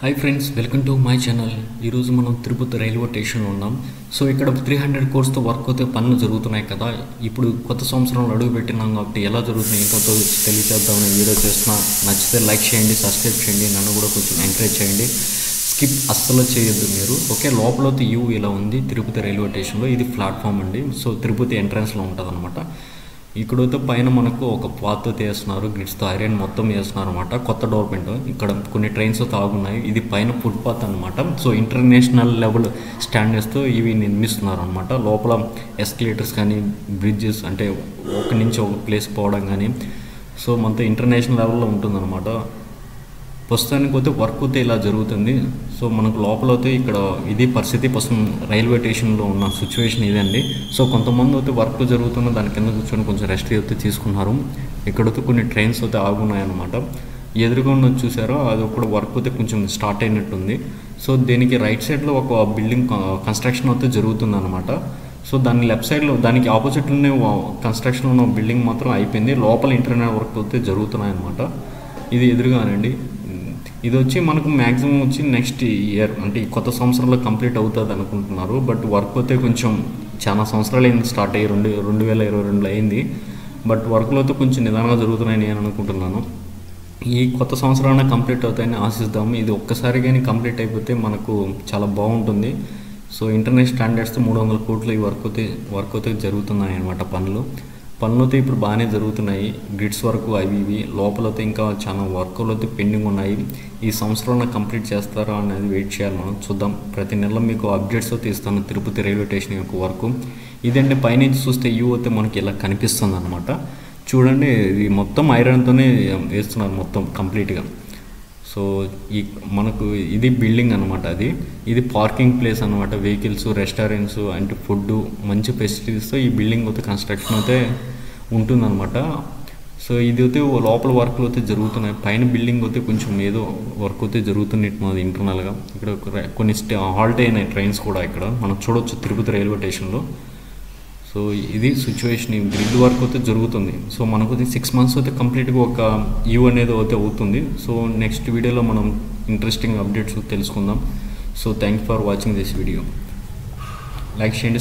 Hi friends, welcome to my channel. ఈరోజు మనం Tirupati railway స్టేషన్లో ఉన్నాం. సో ఇక్కడ 300 కోర్స్తో వర్క్ అయితే పనులు జరుగుతున్నాయి కదా. ఇప్పుడు కొత్త సంవత్సరంలో అడుగు పెట్టినాం కాబట్టి ఎలా జరుగుతున్నాయి ఏంటో తెలియచేద్దామని వీడియో చేస్తున్నా. నచ్చితే లైక్ చేయండి, సబ్స్క్రైబ్ చేయండి, నన్ను కూడా కొంచెం ఎంకరేజ్ చేయండి. స్కిప్ అస్సలు చేయొద్దు మీరు. ఓకే, లోపలైతే వ్యూ ఇలా ఉంది తిరుపతి రైల్వే స్టేషన్లో. ఇది ప్లాట్ఫామ్ అండి. సో తిరుపతి ఎంట్రన్స్లో ఉంటుంది అనమాట. ఇక్కడైతే పైన మనకు ఒక పాత్ అయితే వేస్తున్నారు, గ్రిడ్స్తో ఐరన్ మొత్తం వేస్తున్నారు అనమాట. కొత్త డెవలప్మెంట్. ఇక్కడ కొన్ని ట్రైన్స్ అయితే ఆగున్నాయి. ఇది పైన ఫుట్పాత్ అనమాట. సో ఇంటర్నేషనల్ లెవెల్ స్టాండర్డ్స్తో ఇవి నిర్మిస్తున్నారు అనమాట. లోపల ఎస్కలేటర్స్ కానీ బ్రిడ్జెస్ అంటే ఒక నుంచి ఒక ప్లేస్ పోవడం కానీ సో మనతో ఇంటర్నేషనల్ లెవెల్లో ఉంటుందన్నమాట. ప్రస్తుతానికి అయితే వర్క్ అయితే ఇలా జరుగుతుంది. సో మనకు లోపల అయితే ఇక్కడ ఇది పరిస్థితి ప్రస్తుతం రైల్వే స్టేషన్లో ఉన్న సిచ్యువేషన్ ఇదండి. సో కొంతమంది అయితే వర్క్ జరుగుతున్న దాని కింద కూర్చొని కొంచెం రెస్ట్ అయితే తీసుకున్నారు. ఇక్కడైతే కొన్ని ట్రైన్స్ అయితే ఆగున్నాయన్నమాట. ఎదురుగా ఉన్న చూసారో అది ఒక వర్క్ అయితే కొంచెం స్టార్ట్ అయినట్టుంది. సో దీనికి రైట్ సైడ్లో ఒక బిల్డింగ్ కన్స్ట్రక్షన్ అయితే జరుగుతుందన్నమాట. సో దాని లెఫ్ట్ సైడ్లో దానికి ఆపోజిట్లోనే కన్స్ట్రక్షన్ ఉన్న బిల్డింగ్ మాత్రం అయిపోయింది. లోపల ఇంటర్నల్ వర్క్ అయితే జరుగుతున్నాయన్నమాట. ఇది ఎదురుగానండి. ఇది వచ్చి మనకు మ్యాక్సిమం వచ్చి నెక్స్ట్ ఇయర్ అంటే ఈ కొత్త సంవత్సరంలో కంప్లీట్ అవుతుంది అనుకుంటున్నారు. బట్ వర్క్ అయితే కొంచెం చాలా సంవత్సరాలు అయింది, స్టార్ట్ అయ్యి 2022లో అయింది. బట్ వర్క్లో అయితే కొంచెం నిదానంగా జరుగుతున్నాయని నేను అనుకుంటున్నాను. ఈ కొత్త సంవత్సరాన్ని కంప్లీట్ అవుతాయని ఆశిస్తాము. ఇది ఒక్కసారి కానీ కంప్లీట్ అయిపోతే మనకు చాలా బాగుంటుంది. సో ఇంటర్నేషనల్ స్టాండర్డ్స్తో 300 కోట్లు ఈ వర్క్ అయితే జరుగుతున్నాయి అన్నమాట. పనులు అయితే ఇప్పుడు బాగానే జరుగుతున్నాయి. గ్రిడ్స్ వరకు అవి లోపలైతే ఇంకా చాలా వర్కులు అయితే పెండింగ్ ఉన్నాయి. ఈ సంవత్సరంలో కంప్లీట్ చేస్తారా అనేది వెయిట్ చేయాలి, మనం చూద్దాం. ప్రతి నెల మీకు అప్డేట్స్ అయితే ఇస్తాను తిరుపతి రైల్వే స్టేషన్ యొక్క వర్క్. ఇదంటే పైనుంచి చూస్తే వ్యూ అయితే మనకి ఇలా కనిపిస్తుంది అనమాట. చూడండి, ఇది మొత్తం ఐరన్తోనే వేస్తున్నారు మొత్తం కంప్లీట్గా. సో మనకు ఇది బిల్డింగ్ అనమాట. ఇది పార్కింగ్ ప్లేస్ అనమాట. వెహికల్స్, రెస్టారెంట్స్ అంటే ఫుడ్ మంచి ఫెసిలిటీస్తో ఈ బిల్డింగ్ అయితే కన్స్ట్రక్షన్ అయితే ఉంటుందన్నమాట. సో ఇది అయితే లోపల వర్క్లు అయితే జరుగుతున్నాయి. పైన బిల్డింగ్ అయితే కొంచెం ఏదో వర్క్ అయితే జరుగుతున్నట్టు ఇంటర్నల్గా. ఇక్కడ కొన్ని హాల్ట్ అయినాయి ట్రైన్స్ కూడా ఇక్కడ మనం చూడవచ్చు తిరుపతి రైల్వే స్టేషన్లో. సో ఇది సిచ్యువేషన్. గ్రిడ్ వర్క్ అయితే జరుగుతుంది. సో మనకు 6 months అయితే కంప్లీట్గా ఒక వ్యూ అనేది అయితే అవుతుంది. సో నెక్స్ట్ వీడియోలో మనం ఇంట్రెస్టింగ్ అప్డేట్స్ తెలుసుకుందాం. So thank for watching this video. Like చేయండి.